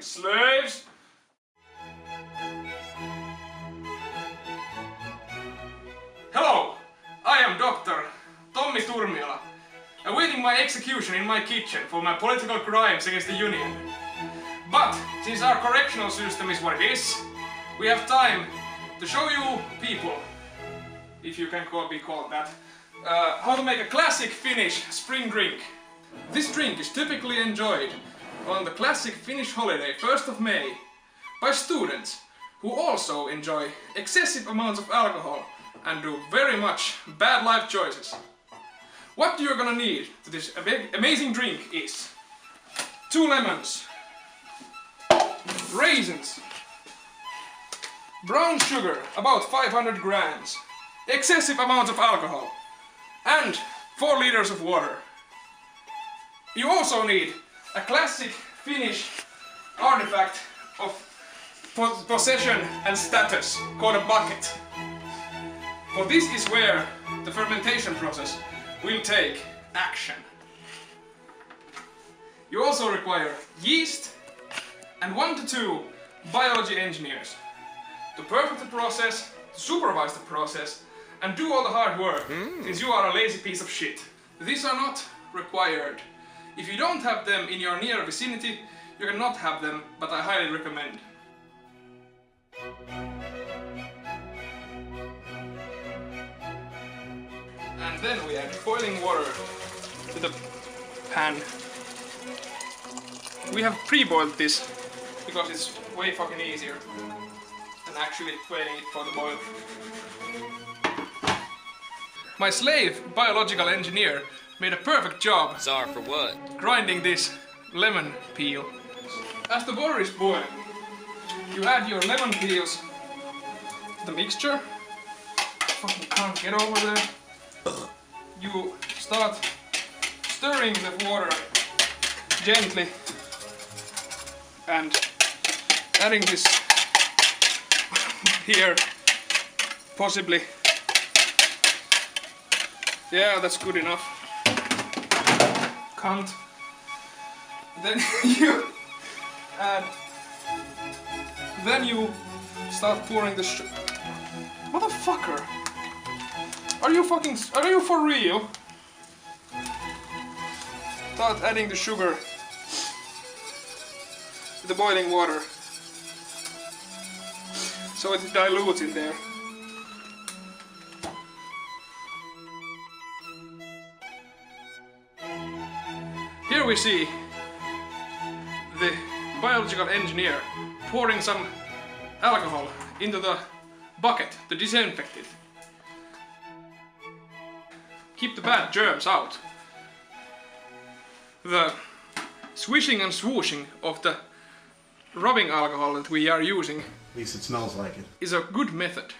Slaves! Hello! I am Dr. Tommi Turmiola, awaiting my execution in my kitchen for my political crimes against the Union. But, since our correctional system is what it is, we have time to show you people, if you can be called that, how to make a classic Finnish spring drink. This drink is typically enjoyed on the classic Finnish holiday 1st of May by students who also enjoy excessive amounts of alcohol and do very much bad life choices. What you're gonna need to this amazing drink is 2 lemons, raisins, brown sugar, about 500 grams, excessive amounts of alcohol, and 4 liters of water. You also need a classic Finnish artifact of possession and status called a bucket. For this is where the fermentation process will take action. You also require yeast and 1 to 2 biology engineers to perfect the process, to supervise the process, and do all the hard work, since you are a lazy piece of shit. These are not required. If you don't have them in your near vicinity, you cannot have them, but I highly recommend. And then we add boiling water to the pan. We have pre-boiled this because it's way fucking easier than actually waiting it for the boil. My slave biological engineer made a perfect job. Czar for what? Grinding this lemon peel. As the water is boiling, you add your lemon peels to the mixture. Fucking can't get over there. You start stirring the water gently and adding this here, possibly. Yeah, that's good enough. Cunt. Then you add. Then you start pouring the Motherfucker! Are you for real? Start adding the sugar to the boiling water so it dilutes in there. Here we see the biological engineer pouring some alcohol into the bucket to disinfect it. Keep the bad germs out. The swishing and swooshing of the rubbing alcohol that we are using, at least it smells like it, is a good method.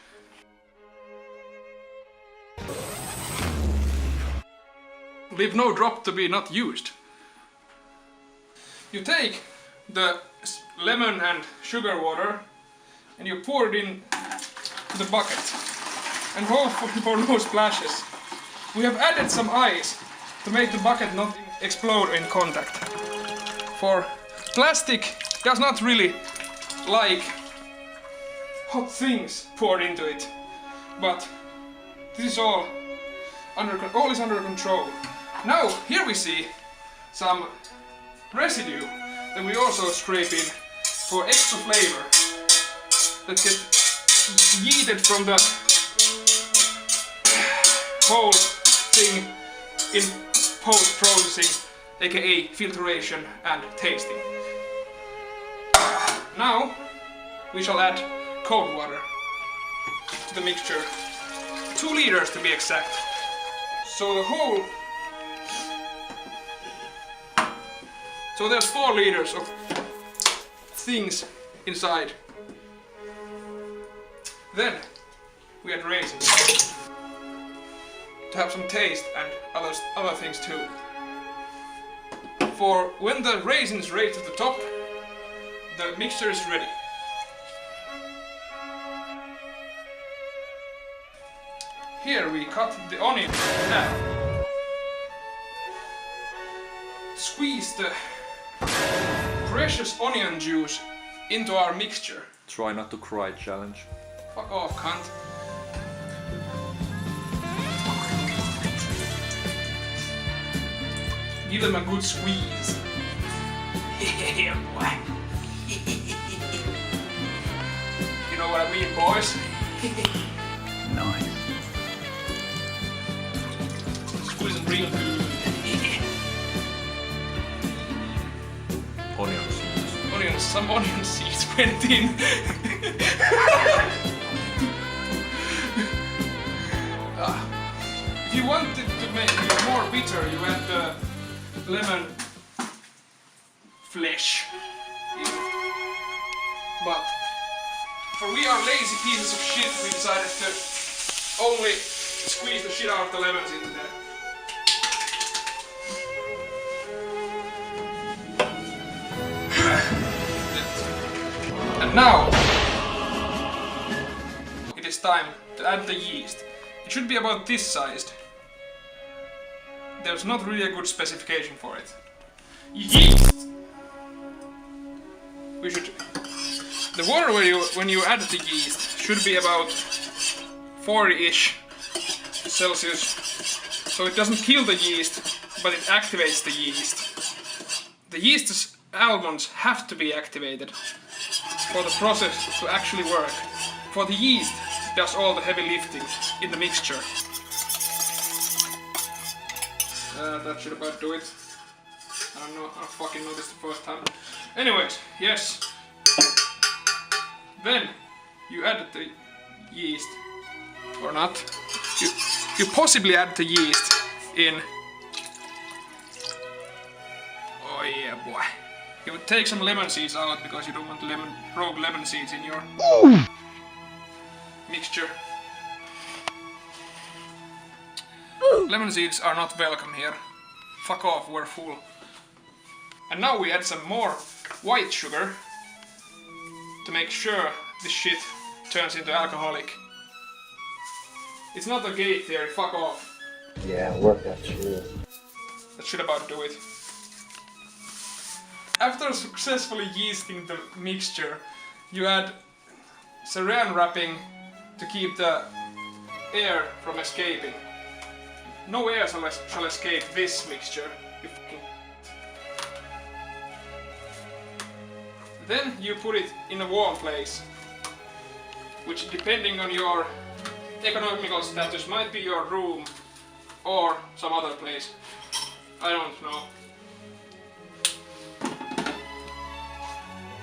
Leave no drop to be not used. You take the lemon and sugar water and you pour it in the bucket and hope for no splashes. We have added some ice to make the bucket not explode in contact. For plastic does not really like hot things poured into it, but this is all is under control. Now here we see some residue that we also scrape in for extra flavor that gets yeeted from the whole thing in post-processing, aka filtration and tasting. Now we shall add cold water to the mixture, 2 liters to be exact. So there's 4 liters of things inside. Then we add raisins to have some taste and other things too. For when the raisins raise to the top, the mixture is ready. Here we cut the onion in half. Squeeze the precious onion juice into our mixture. Try not to cry challenge. Fuck off, cunt. Give them a good squeeze. Yeah, boy. You know what I mean, boys? Nice. Squeeze them real good. Onion seeds. Some onion seeds went in. If you wanted to make it more bitter, you add the lemon flesh in. But for we are lazy pieces of shit, we decided to only squeeze the shit out of the lemons into there. And now it is time to add the yeast. It should be about this sized. There's not really a good specification for it. Yeast! We should... The water when you add the yeast should be about 40-ish Celsius. So it doesn't kill the yeast, but it activates the yeast. The yeast's almonds have to be activated for the process to actually work. For the yeast does all the heavy lifting in the mixture. That should about do it. I don't know, I fucking noticed the first time. Anyways, yes. Then you add the yeast, or not. You possibly add the yeast in. Oh yeah, boy. You would take some lemon seeds out because you don't want rogue lemon seeds in your mixture. Lemon seeds are not welcome here. Fuck off, we're full. And now we add some more white sugar to make sure this shit turns into alcoholic. It's not a gate theory, fuck off. Yeah, work that shit. That should about do it. After successfully yeasting the mixture, you add saran wrapping to keep the air from escaping. No air shall escape this mixture. You fucking... Then you put it in a warm place, which depending on your economical status might be your room or some other place. I don't know.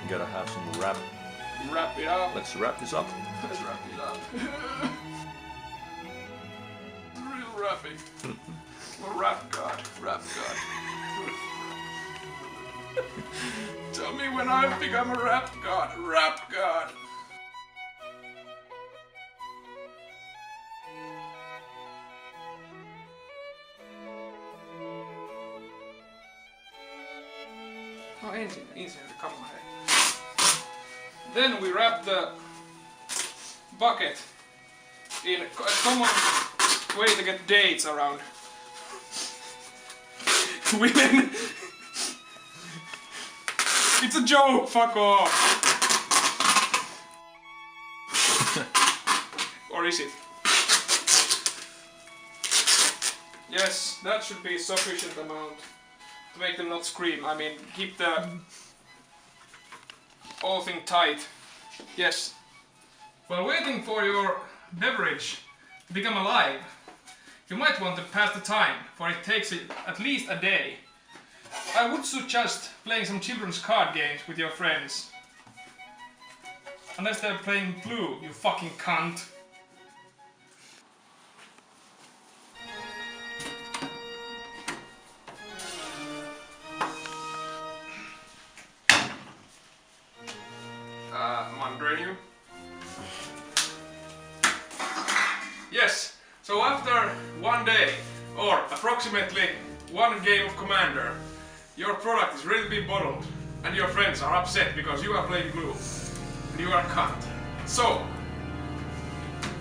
Gotta have some wrap. Wrap it up. Let's wrap this up. Let's wrap it up. Real wrapping. Rap God. Rap God. Tell me when I've become a rap god. Rap God. Oh, ensin kamera. Then we wrap the bucket in a common way to get dates around women. It's a joke, fuck off. Or is it? Yes, that should be sufficient amount to make them not scream. I mean, keep the whole thing tight. Yes. While waiting for your beverage to become alive, you might want to pass the time, for it takes at least a day. I would suggest playing some children's card games with your friends. Unless they're playing Blue, you fucking cunt. Manu. Yes, so after one day, or approximately one game of Commander, your product is ready to be bottled, and your friends are upset because you are playing Blue, and you are a cunt. So,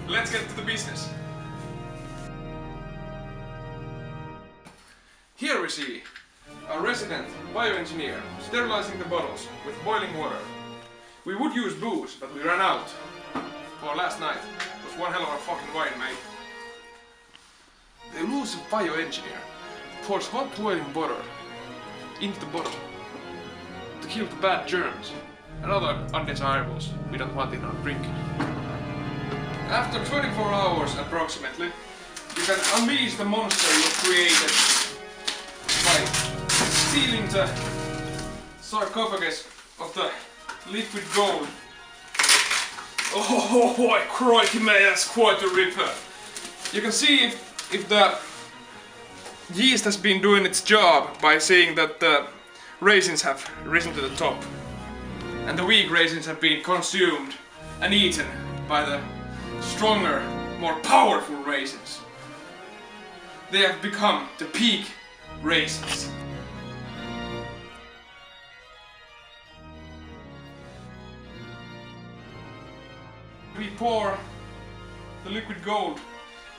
let's get to the business. Here we see our resident bioengineer, sterilizing the bottles with boiling water. We would use booze, but we ran out. For last night. It was one hell of a fucking wine, mate. The elusive bioengineer pours hot boiling water into the bottle to kill the bad germs and other undesirables we don't want in our drink. After 24 hours approximately, you can unleash the monster you created by stealing the sarcophagus of the liquid gold. Oh, crikey, man, that's quite a ripper. You can see if the yeast has been doing its job by seeing that the raisins have risen to the top. And the weak raisins have been consumed and eaten by the stronger, more powerful raisins. They have become the peak raisins. We pour the liquid gold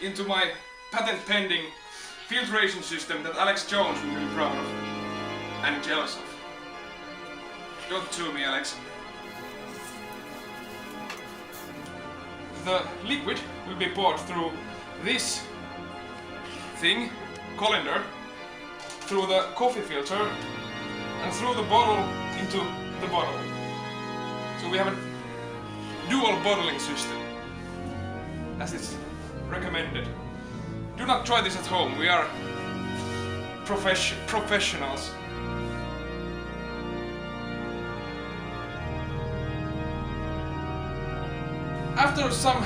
into my patent-pending filtration system that Alex Jones will be proud of and jealous of. Don't sue me, Alex. The liquid will be poured through this thing, colander, through the coffee filter and through the bottle into the bottle. So we have a dual bottling system, as it's recommended. Do not try this at home, we are professionals. After some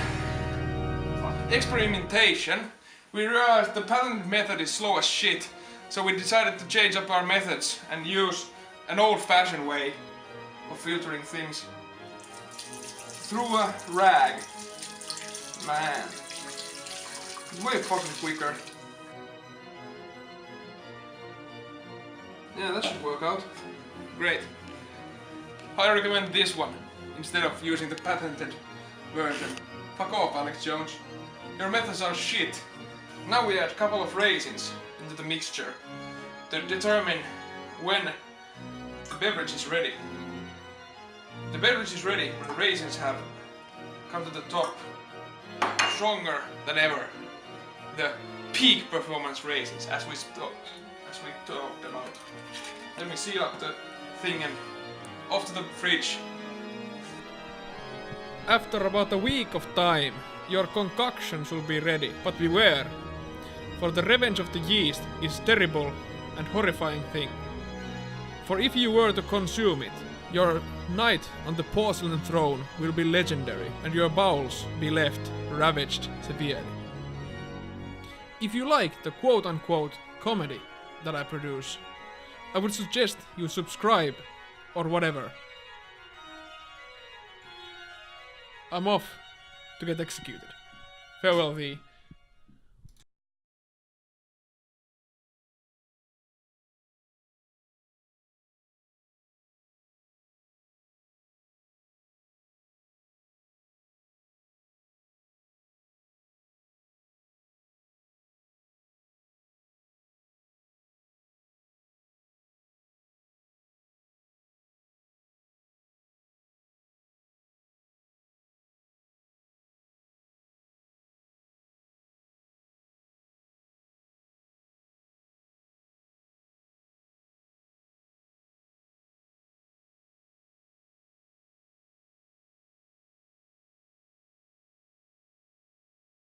experimentation, we realized the patented method is slow as shit, so we decided to change up our methods and use an old-fashioned way of filtering things through a rag. Man, it's way fucking quicker. Yeah, that should work out. Great. I recommend this one instead of using the patented version. Fuck off, Alex Jones. Your methods are shit. Now we add a couple of raisins into the mixture to determine when the beverage is ready. The beverage is ready when the raisins have come to the top, stronger than ever. The peak performance raisins, as we talked about. Let me seal up the thing and off to the fridge. After about a week of time, your concoction should be ready, but beware, for the revenge of the yeast is terrible and horrifying thing. For if you were to consume it, your night on the porcelain throne will be legendary and your bowels be left ravaged severely. If you like the quote-unquote comedy that I produce, I would suggest you subscribe or whatever. I'm off to get executed. Farewell thee.